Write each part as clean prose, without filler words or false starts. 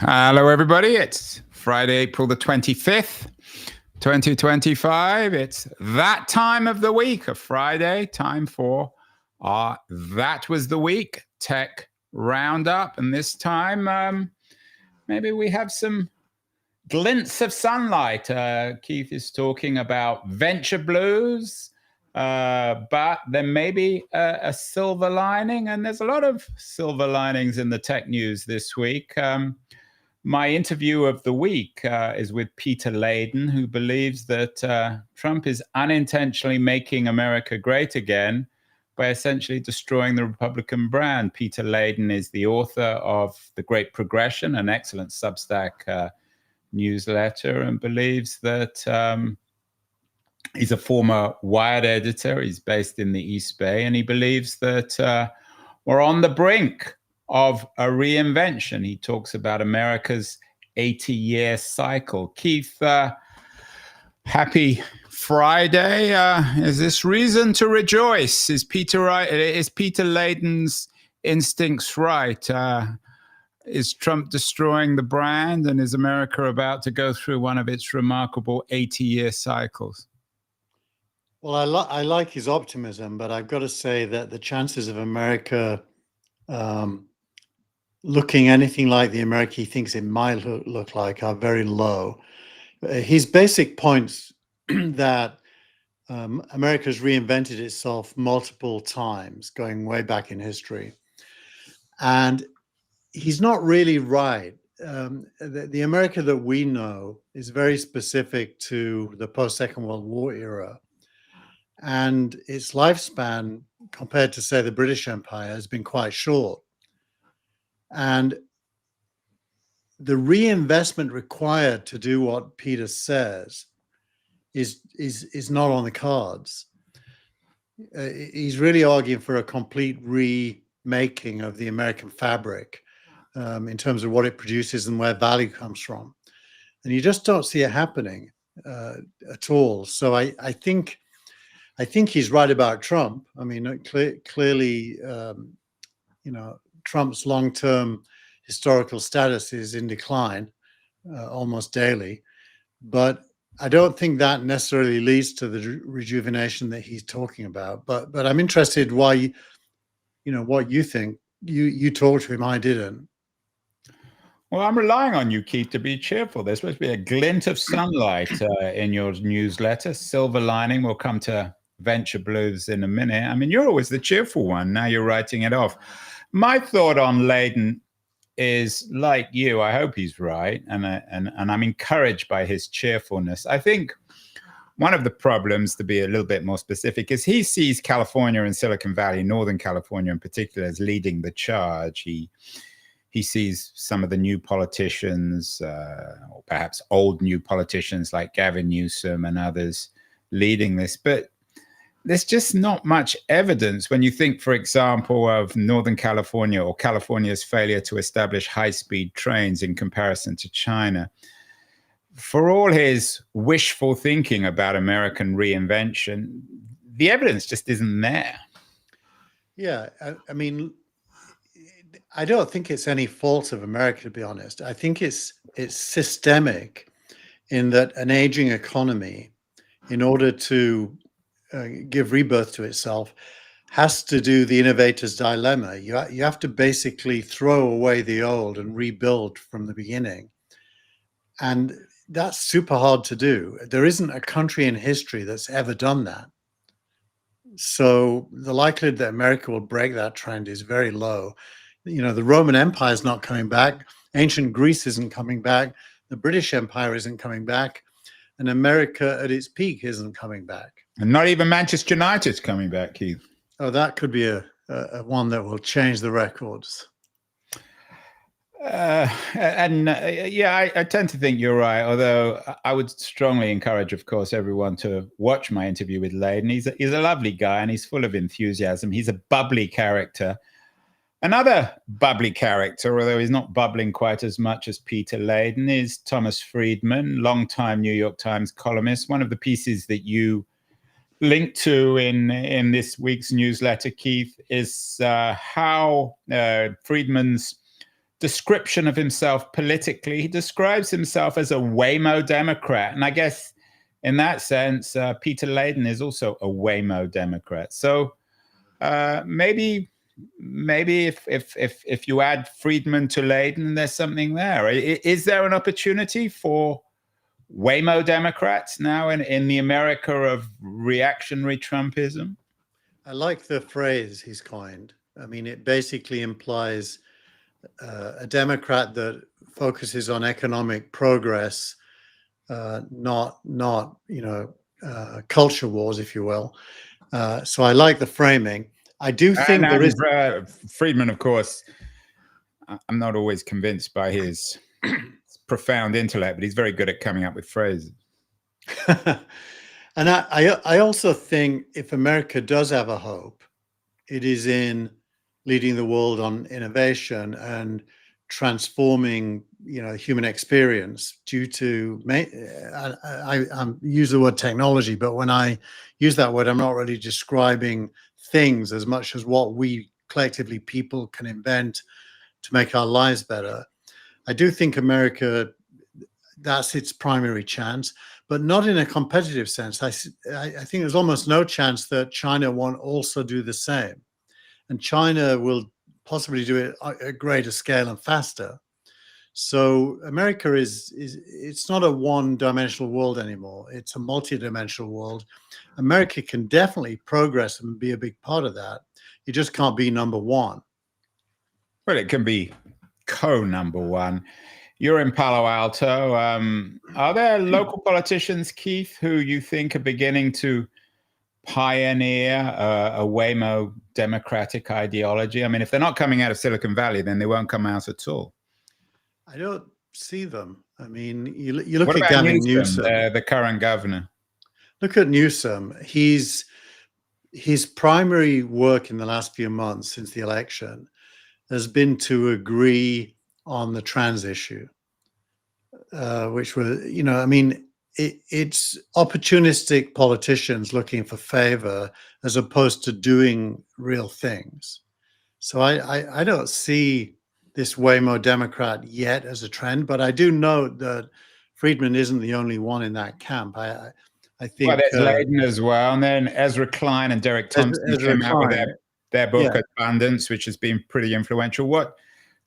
Hello, everybody. It's Friday, April the 25th, 2025. It's that time of the week, a Friday, time for our That Was the Week Tech Roundup. And this time, maybe we have some glints of sunlight. Keith is talking about venture blues, but there may be a silver lining, and there's a lot of silver linings in the tech news this week. My interview of the week is with Peter Layden, who believes that Trump is unintentionally making America great again by essentially destroying the Republican brand. Peter Layden is the author of The Great Progression, an excellent Substack newsletter, and believes that he's a former Wired editor. He's based in the East Bay, and he believes that we're on the brink of a reinvention. He talks about America's 80-year cycle. Keith, happy Friday. Is this reason to rejoice? Is Peter right? Is Peter Layden's instincts right? Is Trump destroying the brand, and is America about to go through one of its remarkable 80-year cycles? Well, I like his optimism, but I've got to say that the chances of America looking anything like the America he thinks it might look like are very low. His basic points that America's reinvented itself multiple times, going way back in history. And he's not really right. The America that we know is very specific to the post-Second World War era. And its lifespan, compared to, say, the British Empire, has been quite short. And the reinvestment required to do what Peter says is not on the cards. He's really arguing for a complete remaking of the American fabric in terms of what it produces and where value comes from. And you just don't see it happening at all. So I think he's right about Trump. I mean, clearly, Trump's long-term historical status is in decline almost daily, but I don't think that necessarily leads to the rejuvenation that he's talking about. But I'm interested why, what you think. You talked to him, I didn't. Well, I'm relying on you, Keith, to be cheerful. There's supposed to be a glint of sunlight in your newsletter. Silver lining. We'll come to venture blues in a minute. I mean, you're always the cheerful one. Now you're writing it off. My thought on Layden is, like you, I hope he's right, and I'm encouraged by his cheerfulness. I think one of the problems, to be a little bit more specific, is he sees California and Silicon Valley, Northern California in particular, as leading the charge. He sees some of the new politicians, or perhaps old new politicians like Gavin Newsom and others, leading this. But there's just not much evidence when you think, for example, of Northern California or California's failure to establish high-speed trains in comparison to China. For all his wishful thinking about American reinvention, the evidence just isn't there. Yeah, I mean, I don't think it's any fault of America, to be honest. I think it's systemic in that an aging economy, in order to give rebirth to itself, has to do the innovator's dilemma. You have to basically throw away the old and rebuild from the beginning. And that's super hard to do. There isn't a country in history that's ever done that. So the likelihood that America will break that trend is very low. The Roman Empire is not coming back. Ancient Greece isn't coming back. The British Empire isn't coming back. And America at its peak isn't coming back. And not even Manchester United's coming back, Keith. Oh, that could be a one that will change the records. I tend to think you're right, although I would strongly encourage, of course, everyone to watch my interview with Layden. He's a lovely guy, and he's full of enthusiasm. He's a bubbly character. Another bubbly character, although he's not bubbling quite as much as Peter Layden, is Thomas Friedman, longtime New York Times columnist. One of the pieces that you linked to in this week's newsletter, Keith, is how Friedman's description of himself politically. He describes himself as a Waymo Democrat. And I guess in that sense, Peter Layden is also a Waymo Democrat. So maybe if you add Friedman to Layden, there's something there. Is there an opportunity for Waymo Democrats now in the America of reactionary Trumpism? I like the phrase he's coined. I mean, it basically implies a Democrat that focuses on economic progress, not culture wars, if you will. So I like the framing. I do think there is Friedman, of course. I'm not always convinced by his profound intellect, but he's very good at coming up with phrases. And I also think if America does have a hope, it is in leading the world on innovation and transforming, human experience due to, I use the word technology, but when I use that word, I'm not really describing things as much as what we collectively people can invent to make our lives better. I do think America, that's its primary chance, but not in a competitive sense. I think there's almost no chance that China won't also do the same. And China will possibly do it at a greater scale and faster. So America it's not a one-dimensional world anymore. It's a multi-dimensional world. America can definitely progress and be a big part of that. It just can't be number one. Well, it can be co-number one. You're in Palo Alto. Are there local politicians, Keith, who you think are beginning to pioneer a Waymo democratic ideology? I mean, if they're not coming out of Silicon Valley, then they won't come out at all. I don't see them. I mean, you look what at about Gavin Newsom, the current governor. Look at Newsom. His primary work in the last few months since the election has been to agree on the trans issue, which were, I mean, it's opportunistic politicians looking for favor as opposed to doing real things. So I don't see this Waymo Democrat yet as a trend, but I do note that Friedman isn't the only one in that camp. I think there's Layden as well, and then Ezra Klein and Derek Thompson came out with their book Abundance, which has been pretty influential. What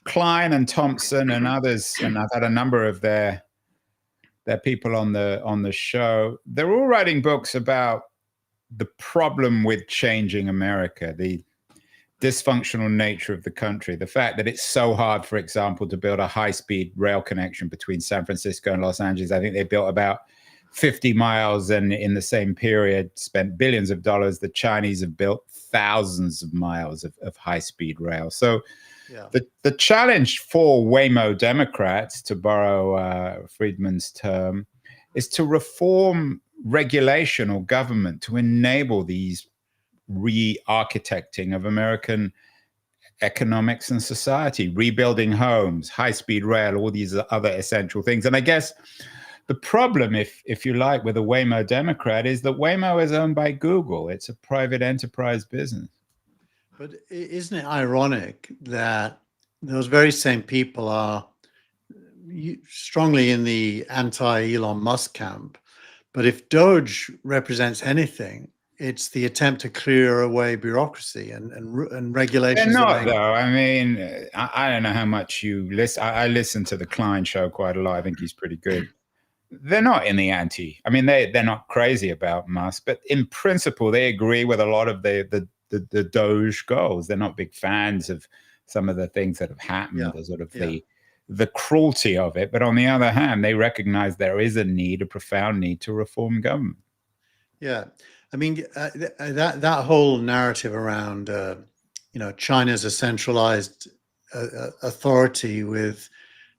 Klein and Thompson and others, and I've had a number of their people on the show, they're all writing books about the problem with changing America, the dysfunctional nature of the country, the fact that it's so hard, for example, to build a high-speed rail connection between San Francisco and Los Angeles. I think they built about 50 miles, and in the same period spent billions of dollars. The Chinese have built thousands of miles of high-speed rail. So the challenge for Waymo Democrats, to borrow Friedman's term, is to reform regulation or government to enable these re-architecting of American economics and society, rebuilding homes, high-speed rail, all these other essential things. And I guess the problem, if you like, with a Waymo Democrat is that Waymo is owned by Google. It's a private enterprise business. But isn't it ironic that those very same people are strongly in the anti-Elon Musk camp, but if Doge represents anything, it's the attempt to clear away bureaucracy and regulations. They're not, though. I mean, I don't know how much you listen. I listen to the Klein show quite a lot. I think he's pretty good. They're not in the I mean, they're not crazy about Musk, but in principle, they agree with a lot of the Doge goals. They're not big fans of some of the things that have happened, or sort of the cruelty of it. But on the other hand, they recognize there is a profound need to reform government. Yeah. I mean, that whole narrative around, China's a centralized authority with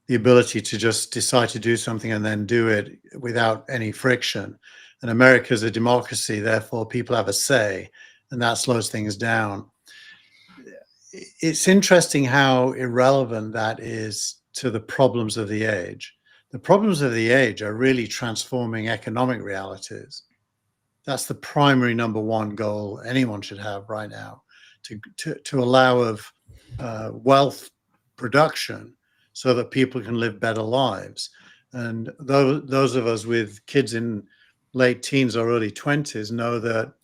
the ability to just decide to do something and then do it without any friction. And America's a democracy, therefore people have a say, and that slows things down. It's interesting how irrelevant that is to the problems of the age. The problems of the age are really transforming economic realities. That's the primary number one goal anyone should have right now, to allow of wealth production so that people can live better lives. And those of us with kids in late teens or early 20s know that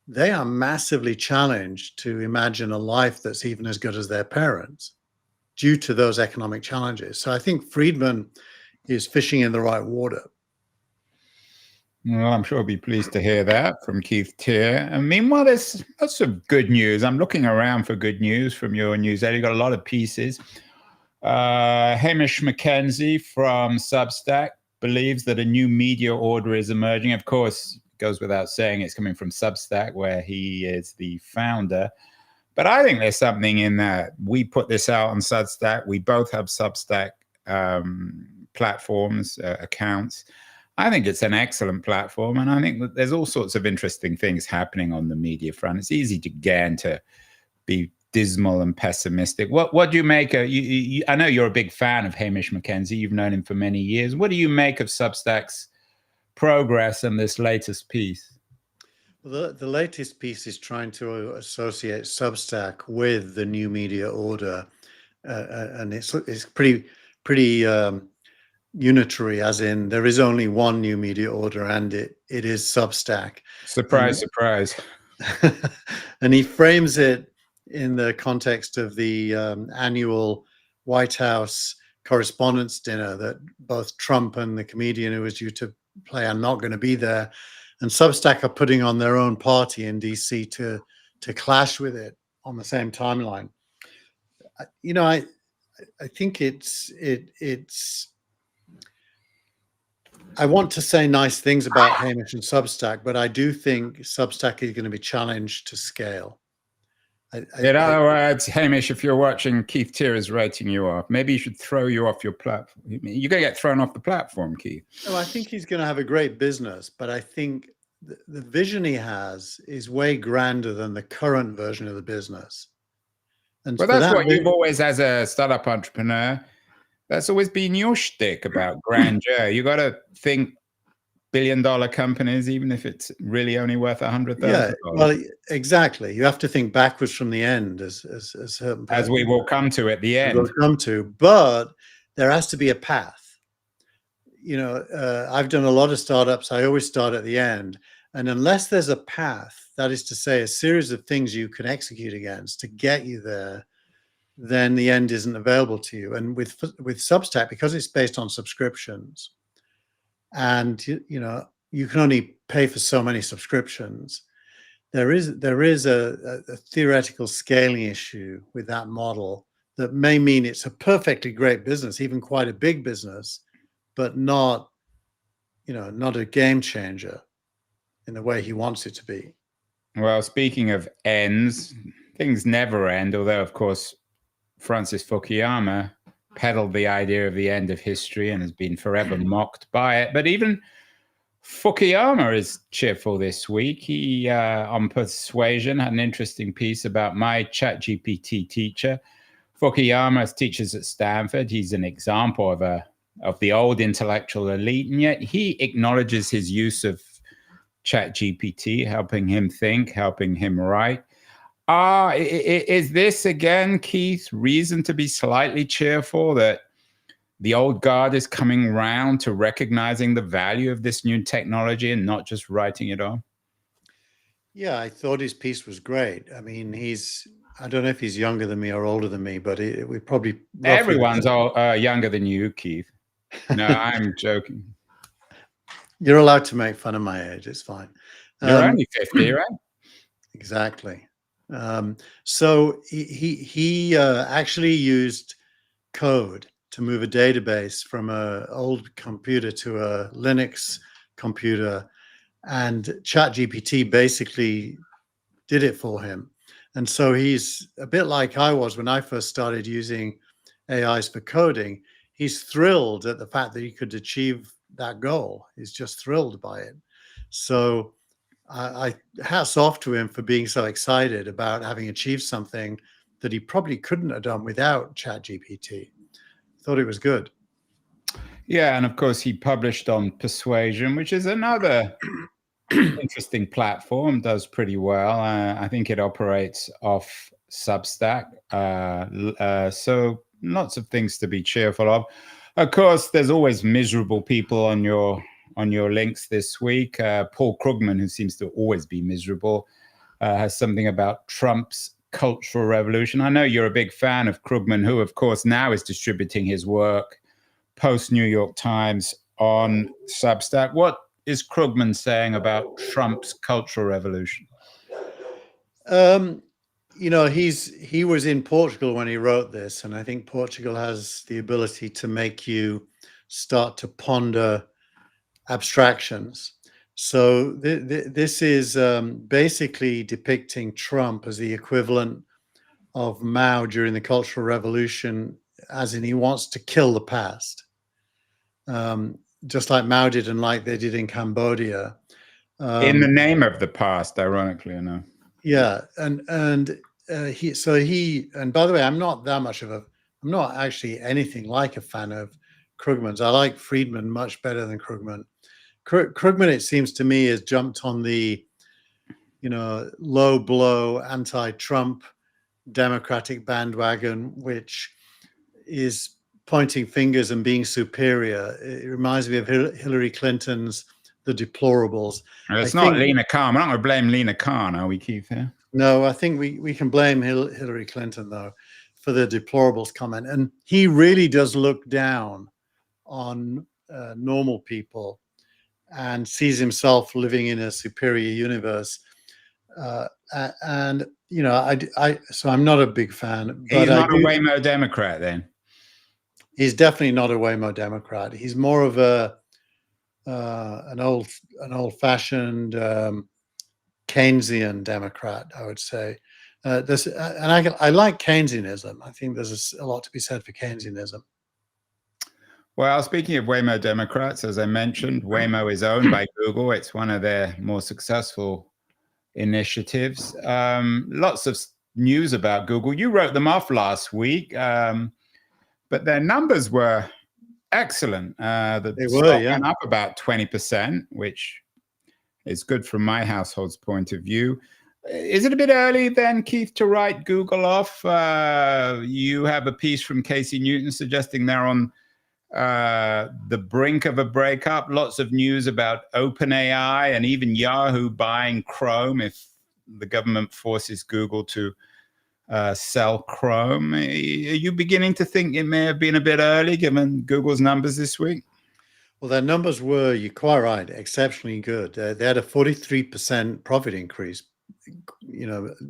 they are massively challenged to imagine a life that's even as good as their parents due to those economic challenges. So I think Friedman is fishing in the right water. Well, I'm sure he'll be pleased to hear that from Keith Tier. And meanwhile, there's lots of good news. I'm looking around for good news from your newsletter. You've got a lot of pieces. Hamish McKenzie from Substack believes that a new media order is emerging. Of course, it goes without saying it's coming from Substack, where he is the founder. But I think there's something in that. We put this out on Substack. We both have Substack platforms, accounts. I think it's an excellent platform, and I think that there's all sorts of interesting things happening on the media front. It's easy to again to be dismal and pessimistic. What do you make of? I know you're a big fan of Hamish McKenzie. You've known him for many years. What do you make of Substack's progress and this latest piece? Well, the latest piece is trying to associate Substack with the new media order, and it's pretty unitary, as in there is only one new media order, and it is Substack. Surprise, surprise. And he frames it in the context of the annual White House Correspondents' Dinner that both Trump and the comedian who was due to play are not going to be there, and Substack are putting on their own party in DC to clash with it on the same timeline. You know, I think it's I want to say nice things about Hamish and Substack, but I do think Substack is going to be challenged to scale. In other words, Hamish, if you're watching, Keith Tier is writing you off. Maybe he should throw you off your platform. You're going to get thrown off the platform, Keith. No, I think he's going to have a great business, but I think the vision he has is way grander than the current version of the business. And well, that's what you've always, as a startup entrepreneur, that's always been your shtick about grandeur. You got to think billion-dollar companies, even if it's really only worth $100,000. Yeah, well, exactly. You have to think backwards from the end, as we will come to at the end. We'll come to, but there has to be a path. You know, I've done a lot of startups. I always start at the end, and unless there's a path, that is to say, a series of things you can execute against to get you there, then the end isn't available to you. And with Substack, because it's based on subscriptions, and you know you can only pay for so many subscriptions, there is a theoretical scaling issue with that model that may mean it's a perfectly great business, even quite a big business, but not, you know, not a game changer in the way he wants it to be. Well, speaking of ends, things never end, although of course Francis Fukuyama peddled the idea of the end of history and has been forever mocked by it. But even Fukuyama is cheerful this week. He, on Persuasion, had an interesting piece about my ChatGPT teacher. Fukuyama teaches at Stanford. He's an example of the old intellectual elite, and yet he acknowledges his use of ChatGPT, helping him think, helping him write. Is this, again, Keith, reason to be slightly cheerful that the old guard is coming round to recognizing the value of this new technology and not just writing it off? Yeah, I thought his piece was great. I mean, I don't know if he's younger than me or older than me, but we probably... Everyone's all younger than you, Keith. No, I'm joking. You're allowed to make fun of my age. It's fine. You're only 50, right? Exactly. So he actually used code to move a database from an old computer to a Linux computer, and ChatGPT basically did it for him. And so he's a bit like I was when I first started using AIs for coding. He's thrilled at the fact that he could achieve that goal. He's just thrilled by it. So I hats off to him for being so excited about having achieved something that he probably couldn't have done without ChatGPT. Thought it was good. Yeah, and of course he published on Persuasion, which is another interesting platform, does pretty well. I think it operates off Substack. So lots of things to be cheerful of. Of course, there's always miserable people on your links this week. Paul Krugman, who seems to always be miserable, has something about Trump's cultural revolution. I know you're a big fan of Krugman, who, of course, now is distributing his work post New York Times on Substack. What is Krugman saying about Trump's cultural revolution? You know, he was in Portugal when he wrote this, and I think Portugal has the ability to make you start to ponder abstractions. So this is basically depicting Trump as the equivalent of Mao during the Cultural Revolution, as in he wants to kill the past, just like Mao did and like they did in Cambodia. In the name of the past, ironically enough. Yeah, and by the way, I'm not actually anything like a fan of Krugman's. I like Friedman much better than Krugman. Krugman, it seems to me, has jumped on the, low blow anti-Trump Democratic bandwagon, which is pointing fingers and being superior. It reminds me of Hillary Clinton's The Deplorables. It's not Lena Khan. We're not going to blame Lena Khan, are we, Keith? Here? No, I think we can blame Hillary Clinton, though, for the deplorables comment. And he really does look down on normal people and sees himself living in a superior universe. So I'm not a big fan. But he's not a Waymo Democrat, then? He's definitely not a Waymo Democrat. He's more of an old-fashioned Keynesian Democrat, I would say. I like Keynesianism. I think there's a lot to be said for Keynesianism. Well, speaking of Waymo Democrats, as I mentioned, Waymo is owned by Google. It's one of their more successful initiatives. Lots of news about Google. You wrote them off last week, but their numbers were excellent. The stock went up about 20%, which is good from my household's point of view. Is it a bit early then, Keith, to write Google off? You have a piece from Casey Newton suggesting they're on the brink of a breakup. Lots of news about OpenAI and even Yahoo buying Chrome if the government forces Google to sell Chrome. Are you beginning to think it may have been a bit early given Google's numbers this week? Well, their numbers were, you're quite right, exceptionally good. They had a 43% profit increase,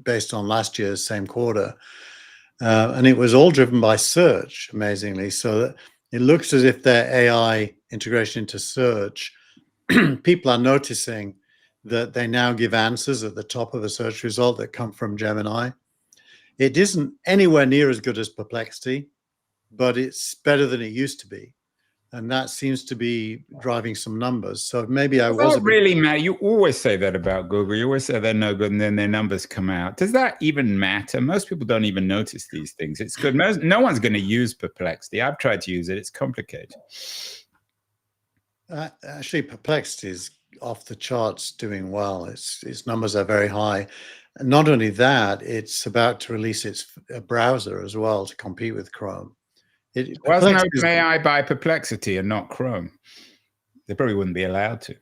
based on last year's same quarter. And it was all driven by search, amazingly. So it looks as if their AI integration into search, people are noticing that they now give answers at the top of a search result that come from Gemini. It isn't anywhere near as good as Perplexity, but it's better than it used to be. And that seems to be driving some numbers. So maybe I was really, Matt. You always say that about Google. You always say they're no good, and then their numbers come out. Does that even matter? Most people don't even notice these things. It's good. No one's going to use Perplexity. I've tried to use it. It's complicated. Actually, Perplexity is off the charts, doing well. Its numbers are very high. And not only that, it's about to release its browser as well to compete with Chrome. Wasn't OpenAI by Perplexity and not Chrome? They probably wouldn't be allowed to.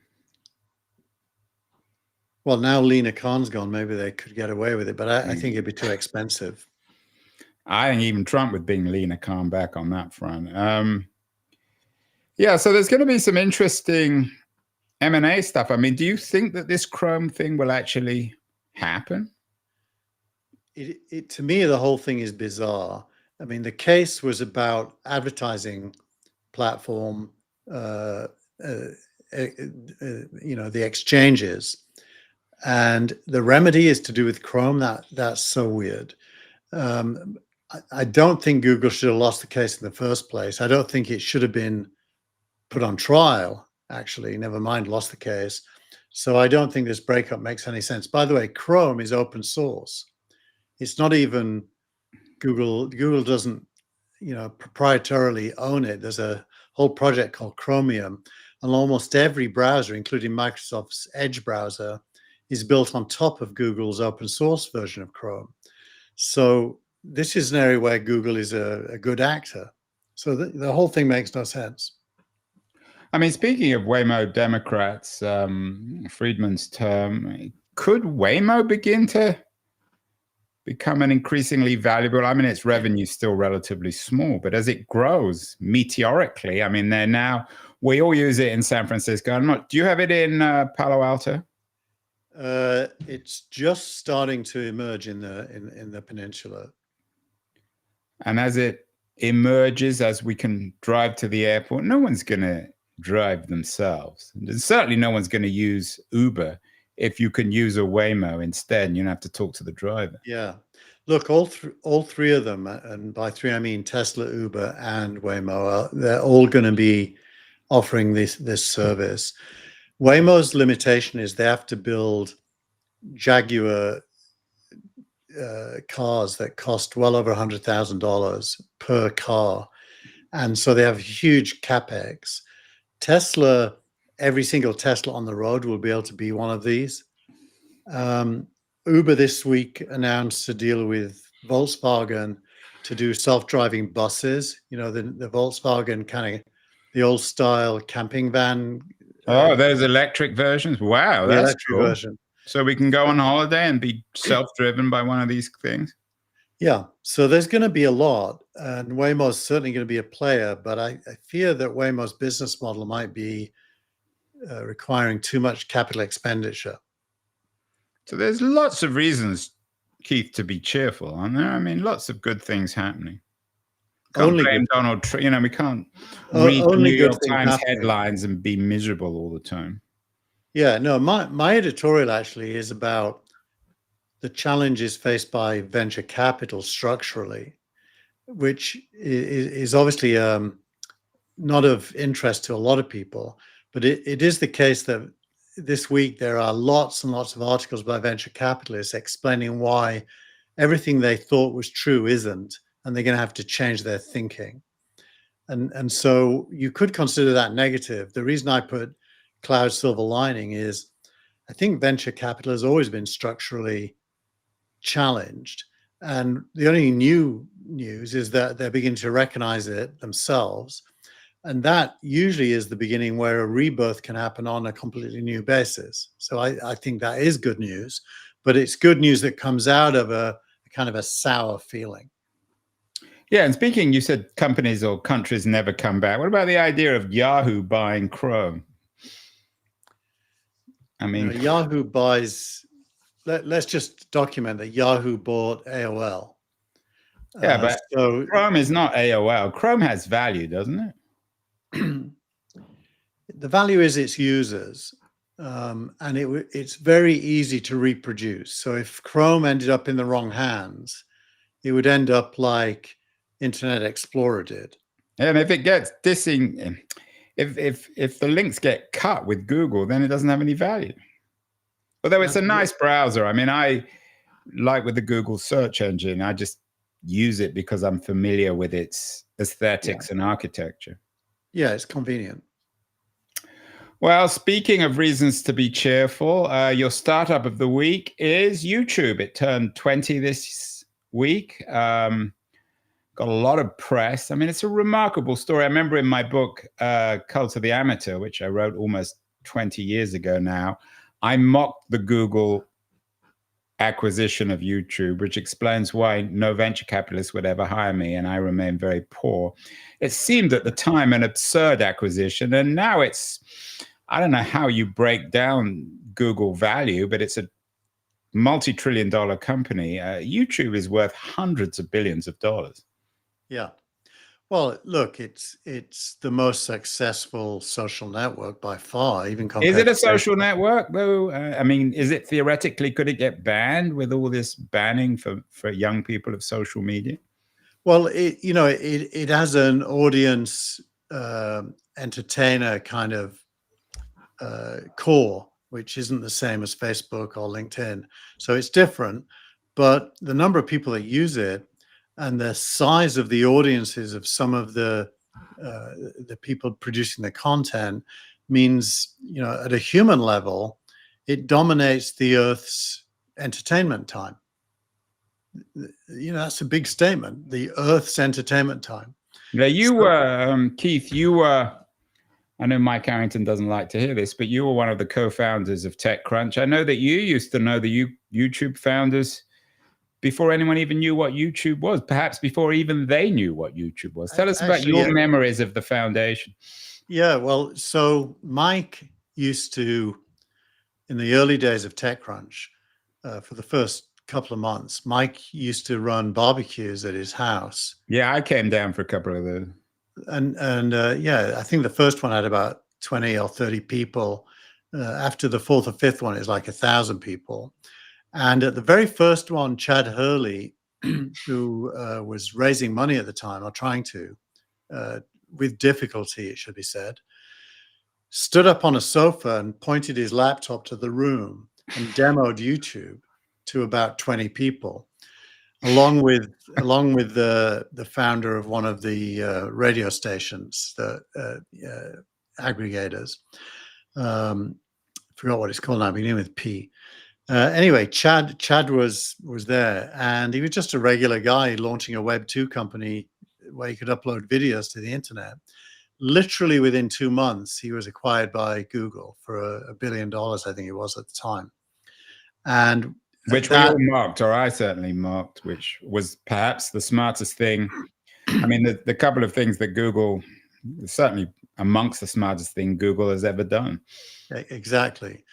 Well, now Lena Khan's gone. Maybe they could get away with it, but I think it'd be too expensive. I think even Trump would bring Lena Khan back on that front. Yeah, so there's going to be some interesting M&A stuff. I mean, do you think that this Chrome thing will actually happen? To me, the whole thing is bizarre. I mean, the case was about advertising platform, the exchanges, and the remedy is to do with Chrome. That's so weird. I don't think Google should have lost the case in the first place. I don't think it should have been put on trial, actually, never mind lost the case. So I don't think this breakup makes any sense. By the way, Chrome is open source. It's not even Google doesn't, proprietarily own it. There's a whole project called Chromium, and almost every browser, including Microsoft's Edge browser, is built on top of Google's open source version of Chrome. So this is an area where Google is a good actor. So the whole thing makes no sense. I mean, speaking of Waymo Democrats, Friedman's term, could Waymo begin to become an increasingly valuable? I mean, its revenue is still relatively small, but as it grows meteorically, I mean, they're now, we all use it in San Francisco. Do you have it in Palo Alto? It's just starting to emerge in the peninsula. And as it emerges, as we can drive to the airport, no one's going to drive themselves. And certainly no one's going to use Uber. If you can use a Waymo instead, and you don't have to talk to the driver. Yeah. Look, all three of them, and by three I mean Tesla, Uber, and Waymo, they're all going to be offering this service. Waymo's limitation is they have to build Jaguar cars that cost well over $100,000 per car, and so they have huge capex. Tesla, every single Tesla on the road will be able to be one of these. Uber this week announced a deal with Volkswagen to do self-driving buses. You know, the Volkswagen kind of the old style camping van. Oh, there's electric versions. Wow, that's electric cool. version. So we can go on holiday and be self-driven by one of these things. Yeah, so there's going to be a lot, and Waymo's certainly going to be a player, but I fear that Waymo's business model might be requiring too much capital expenditure. So there's lots of reasons, Keith, to be cheerful, aren't there? I mean, lots of good things happening. Can't blame Donald Trump. You know, we can't read the New York Times headlines and be miserable all the time. Yeah, no, my editorial actually is about the challenges faced by venture capital structurally, which is obviously not of interest to a lot of people, but it is the case that this week there are lots and lots of articles by venture capitalists explaining why everything they thought was true isn't, and they're going to have to change their thinking. And so you could consider that negative. The reason I put cloud silver lining is I think venture capital has always been structurally challenged. And the only new news is that they're beginning to recognize it themselves. And that usually is the beginning where a rebirth can happen on a completely new basis. So I think that is good news, but it's good news that comes out of a kind of a sour feeling. Yeah, and speaking, you said companies or countries never come back. What about the idea of Yahoo buying Chrome? I mean, Yahoo buys, let's just document that Yahoo bought AOL. Yeah, but so Chrome is not AOL. Chrome has value, doesn't it? The value is its users, and it's very easy to reproduce. So if Chrome ended up in the wrong hands, it would end up like Internet Explorer did. And if it gets dissing, if the links get cut with Google, then it doesn't have any value. Although it's a nice browser. I mean, I like with the Google search engine, I just use it because I'm familiar with its aesthetics and architecture. Yeah, it's convenient. Well, speaking of reasons to be cheerful, your startup of the week is YouTube. It turned 20 this week. Got a lot of press. I mean, it's a remarkable story. I remember in my book, Cult of the Amateur, which I wrote almost 20 years ago now, I mocked the Google acquisition of YouTube, which explains why no venture capitalist would ever hire me, and I remain very poor. It seemed at the time an absurd acquisition, and now it's, I don't know how you break down Google value, but it's a multi-trillion-dollar company. YouTube is worth hundreds of billions of dollars. Yeah. Well, look, it's the most successful social network by far, even compared to... Is it a social network, though? I mean, is it theoretically, could it get banned with all this banning for young people of social media? Well, it has an audience entertainer kind of core, which isn't the same as Facebook or LinkedIn. So it's different, but the number of people that use it and the size of the audiences of some of the people producing the content means, at a human level, it dominates the Earth's entertainment time. that's a big statement. The Earth's entertainment time. Now, you were, Keith, I know Mike Harrington doesn't like to hear this, but you were one of the co-founders of TechCrunch. I know that you used to know the YouTube founders before anyone even knew what YouTube was, perhaps before even they knew what YouTube was. Tell us about your memories of the foundation. Yeah, well, so Mike used to, in the early days of TechCrunch, for the first couple of months, Mike used to run barbecues at his house. Yeah, I came down for a couple of those. And yeah, I think the first one had about 20 or 30 people. After the fourth or fifth one, it was like 1,000 people. And at the very first one, Chad Hurley, who was raising money at the time, or trying to, with difficulty, it should be said, stood up on a sofa and pointed his laptop to the room and demoed YouTube to about 20 people, along with the founder of one of the radio stations, the aggregators. Forgot what it's called now, beginning with P. Anyway, Chad was there, and he was just a regular guy launching a Web 2 company where you could upload videos to the internet. Literally within 2 months, he was acquired by Google for $1 billion, I think it was at the time. And which we all marked, or I certainly marked, which was perhaps the smartest thing. I mean, the couple of things that Google, certainly amongst the smartest thing Google has ever done. Exactly.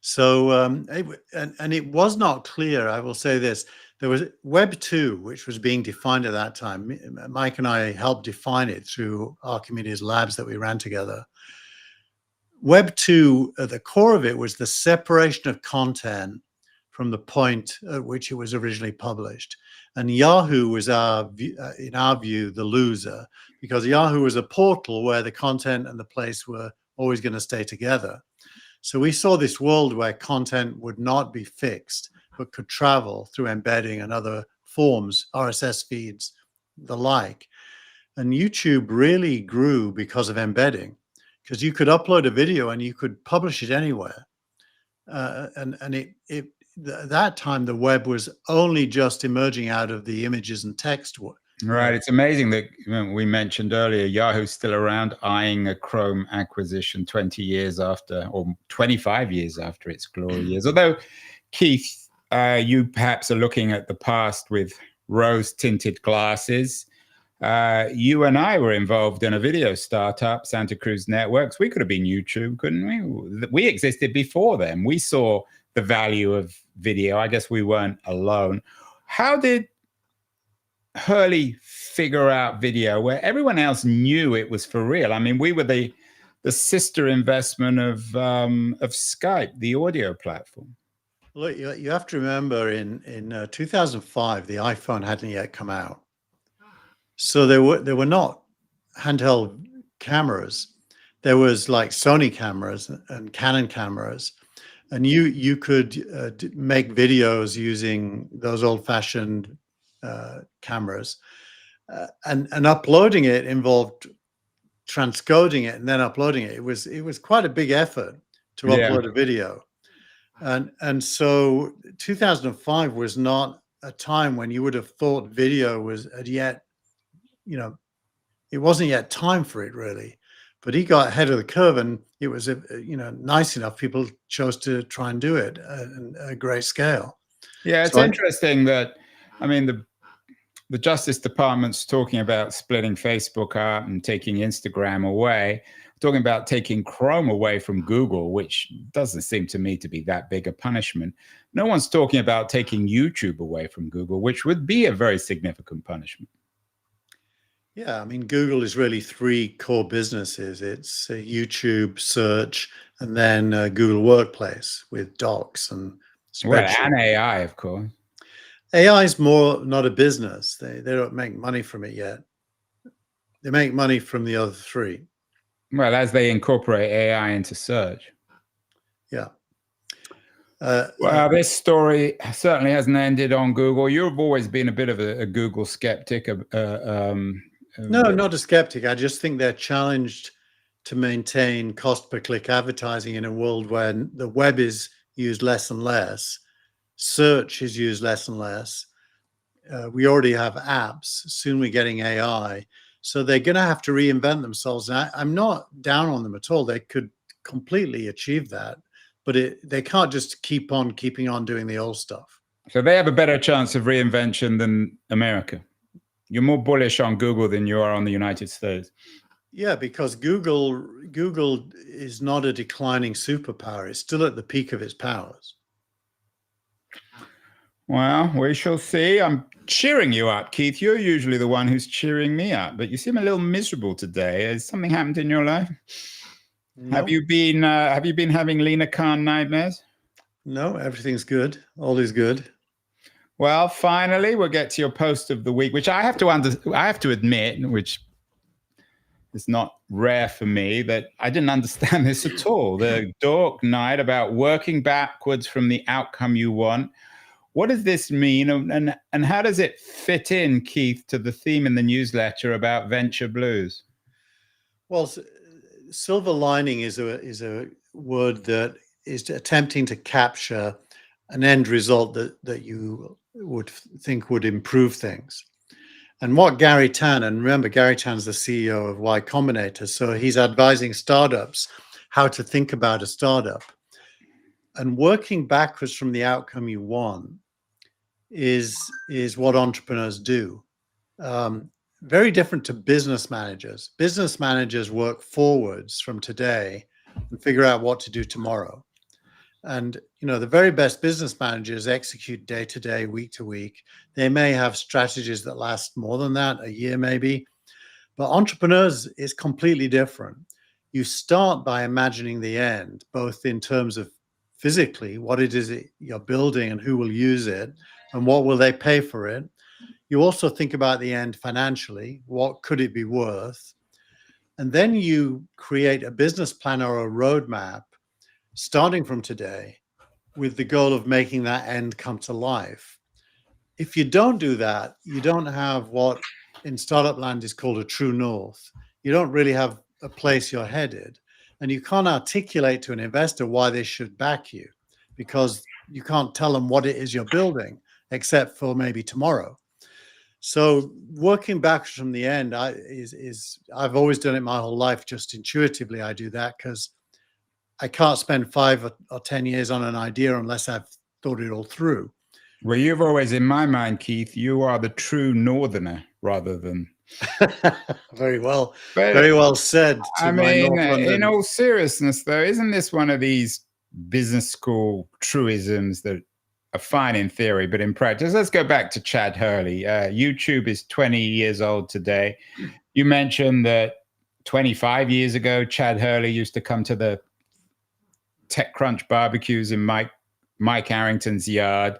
So, and it was not clear, I will say this, there was Web 2, which was being defined at that time. Mike and I helped define it through Archimedes labs that we ran together. Web 2, at the core of it, was the separation of content from the point at which it was originally published. And Yahoo was, in our view, the loser, because Yahoo was a portal where the content and the place were always going to stay together. So we saw this world where content would not be fixed, but could travel through embedding and other forms, RSS feeds, the like. And YouTube really grew because of embedding, because you could upload a video and you could publish it anywhere. At that time, the web was only just emerging out of the images and text. Right. It's amazing that we mentioned earlier, Yahoo's still around, eyeing a Chrome acquisition 20 years after, or 25 years after its glory years. Although, Keith, you perhaps are looking at the past with rose-tinted glasses. You and I were involved in a video startup, Santa Cruz Networks. We could have been YouTube, couldn't we? We existed before them. We saw the value of video. I guess we weren't alone. How did Hurley figure out video where everyone else knew it was for real? I mean, we were the sister investment of Skype, the audio platform. Look, you have to remember in 2005, the iPhone hadn't yet come out. So there were not handheld cameras. There was like Sony cameras and Canon cameras. And you could make videos using those old-fashioned cameras, and uploading it involved transcoding it and then uploading it. It was quite a big effort to upload a video, and so 2005 was not a time when you would have thought video was yet, it wasn't yet time for it really. But he got ahead of the curve, and it was, nice enough. People chose to try and do it at a great scale. Yeah, it's interesting that, I mean, the Justice Department's talking about splitting Facebook up and taking Instagram away, talking about taking Chrome away from Google, which doesn't seem to me to be that big a punishment. No one's talking about taking YouTube away from Google, which would be a very significant punishment. Yeah, I mean, Google is really three core businesses. It's YouTube, search, and then Google Workplace with Docs and spreadsheets. Well, and AI, of course. AI is more not a business. They don't make money from it yet. They make money from the other three. Well, as they incorporate AI into search. Yeah. Well, this story certainly hasn't ended on Google. You've always been a bit of a Google skeptic. No, not a skeptic. I just think they're challenged to maintain cost per click advertising in a world where the web is used less and less, search is used less and less, We already have apps. Soon we're getting AI. So they're going to have to reinvent themselves. And I'm not down on them at all. They could completely achieve that, but they can't just keeping on doing the old stuff. So they have a better chance of reinvention than America. You're more bullish on Google than you are on the United States. Yeah, because Google is not a declining superpower. It's still at the peak of its powers. Well, we shall see. I'm cheering you up, Keith. You're usually the one who's cheering me up, but you seem a little miserable today. Has something happened in your life? No. Have you been having Lena Khan nightmares? No, everything's good. All is good. Well, finally, we'll get to your post of the week, which I have to admit, which is not rare for me, that I didn't understand this at all. The Dork Night about working backwards from the outcome you want. What does this mean, and how does it fit in, Keith, to the theme in the newsletter about venture blues? Well, silver lining is a word that is attempting to capture an end result that you would think would improve things. And what Gary Tan, and remember, Gary Tan's the CEO of Y Combinator, so he's advising startups how to think about a startup. And working backwards from the outcome you want is what entrepreneurs do. Very different to business managers. Business managers work forwards from today and figure out what to do tomorrow. And the very best business managers execute day to day, week to week. They may have strategies that last more than that, a year maybe. But entrepreneurs is completely different. You start by imagining the end, both in terms of physically, what it is you're building and who will use it and what will they pay for it. You also think about the end financially. What could it be worth? And then you create a business plan or a roadmap starting from today with the goal of making that end come to life. If you don't do that, you don't have what in startup land is called a true north. You don't really have a place you're headed, and you can't articulate to an investor why they should back you, because you can't tell them what it is you're building, except for maybe tomorrow. So working back from the end I've always done it my whole life. Just intuitively, I do that because I can't spend 5 or 10 years on an idea unless I've thought it all through. Well, you've always, in my mind, Keith, you are the true northerner rather than. Very well said. I mean, in all seriousness, though, isn't this one of these business school truisms that are fine in theory, but in practice? Let's go back to Chad Hurley. YouTube is 20 years old today. You mentioned that 25 years ago, Chad Hurley used to come to the TechCrunch barbecues in Mike Arrington's yard.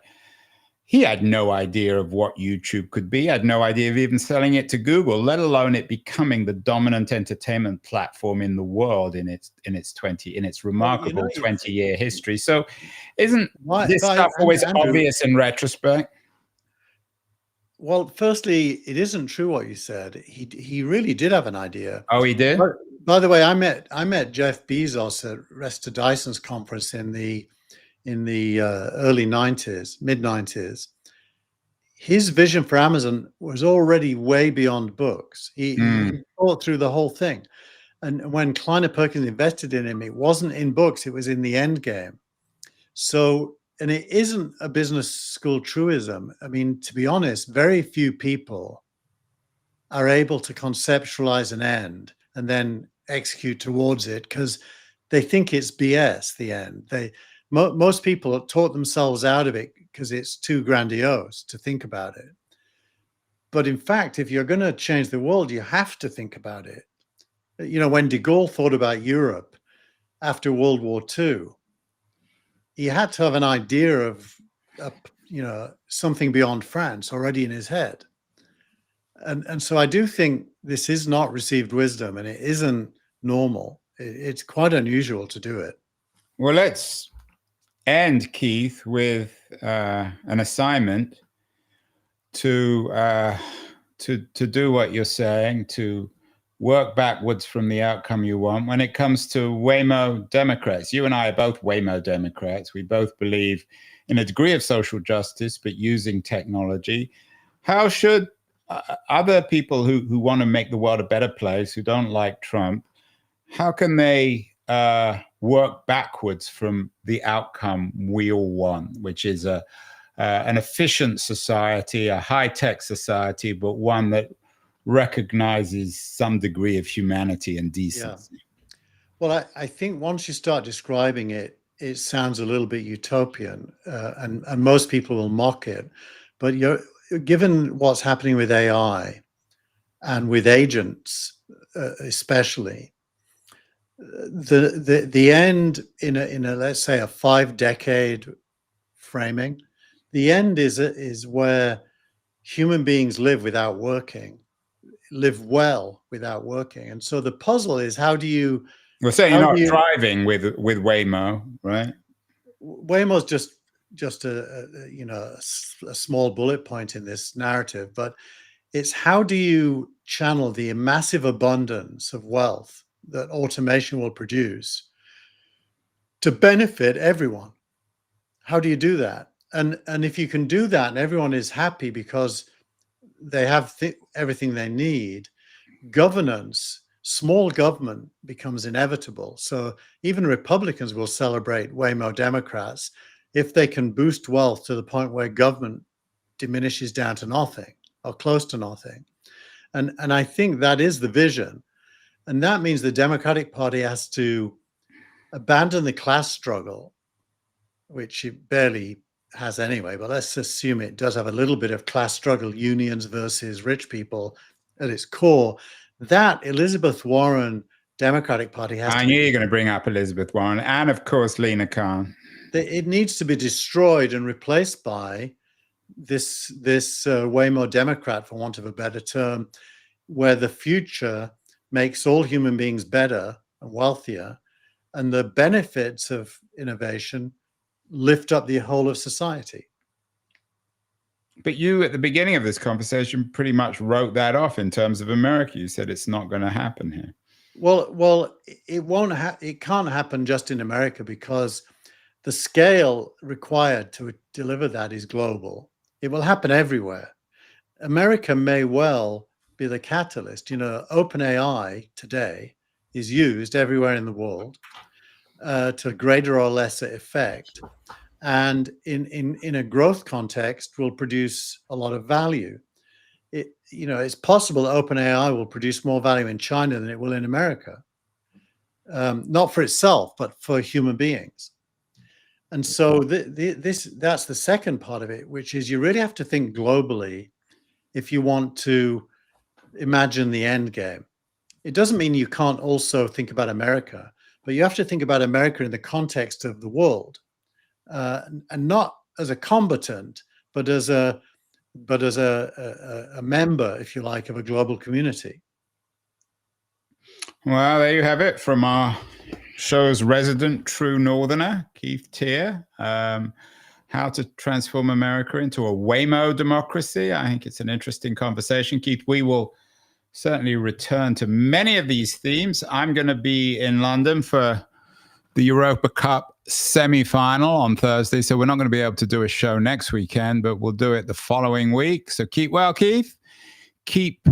He had no idea of what YouTube could be. He had no idea of even selling it to Google, let alone it becoming the dominant entertainment platform in the world in its remarkable 20-year history. So, isn't this stuff always obvious in retrospect? Well, firstly, it isn't true what you said. He really did have an idea. Oh, he did? By the way, I met Jeff Bezos at Resta Dyson's conference in the early 90s, mid 90s. His vision for Amazon was already way beyond books. He thought through the whole thing. And when Kleiner Perkins invested in him, it wasn't in books, it was in the end game. So, and it isn't a business school truism. I mean, to be honest, very few people are able to conceptualize an end and then execute towards it because they think it's BS, the end. Most people have taught themselves out of it because it's too grandiose to think about it. But in fact, if you're going to change the world, you have to think about it. When de Gaulle thought about Europe after World War II, he had to have an idea of, something beyond France already in his head. And so I do think this is not received wisdom, and it isn't normal. It's quite unusual to do it. Well, let's end, Keith, with an assignment to do what you're saying, to work backwards from the outcome you want. When it comes to Waymo Democrats, you and I are both Waymo Democrats. We both believe in a degree of social justice, but using technology. how should other people who want to make the world a better place, who don't like Trump, how can they work backwards from the outcome we all want, which is an efficient society, a high-tech society, but one that recognizes some degree of humanity and decency? Yeah. Well, I think once you start describing it, it sounds a little bit utopian, and most people will mock it. But given what's happening with AI and with agents, especially, the end in a let's say a 5-decade framing, the end is where human beings live without working, live well without working, and so the puzzle is how do you Well, say you're not driving with Waymo, right? Waymo's just a small bullet point in this narrative, but it's how do you channel the massive abundance of wealth that automation will produce to benefit everyone? How do you do that? And if you can do that and everyone is happy because they have everything they need, governance, small government becomes inevitable. So even Republicans will celebrate Waymo Democrats if they can boost wealth to the point where government diminishes down to nothing or close to nothing. And I think that is the vision. And that means the Democratic Party has to abandon the class struggle, which it barely has anyway, but let's assume it does have a little bit of class struggle, unions versus rich people at its core. That Elizabeth Warren Democratic Party has I knew you were going to bring up Elizabeth Warren and, of course, Lena Khan. It needs to be destroyed and replaced by this Waymo Democrat, for want of a better term, where the future makes all human beings better and wealthier, and the benefits of innovation lift up the whole of society. But you, at the beginning of this conversation, pretty much wrote that off in terms of America. You said it's not going to happen here. Well, it won't. It can't happen just in America because the scale required to deliver that is global. It will happen everywhere. America may well be the catalyst. OpenAI today is used everywhere in the world to greater or lesser effect, and in a growth context will produce a lot of value. It's possible that OpenAI will produce more value in China than it will in America, not for itself, but for human beings. And so that's the second part of it, which is you really have to think globally if you want to imagine the end game. It doesn't mean you can't also think about America, but you have to think about America in the context of the world, and not as a combatant, but as a member, if you like, of a global community. Well, there you have it from our show's resident true northerner, Keith Teare. How to transform America into a Waymo democracy. I think it's an interesting conversation. Keith, we will certainly return to many of these themes. I'm going to be in London for the Europa Cup semi-final on Thursday, so we're not going to be able to do a show next weekend, but we'll do it the following week. So keep well, Keith. Keep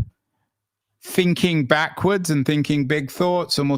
thinking backwards and thinking big thoughts, and we'll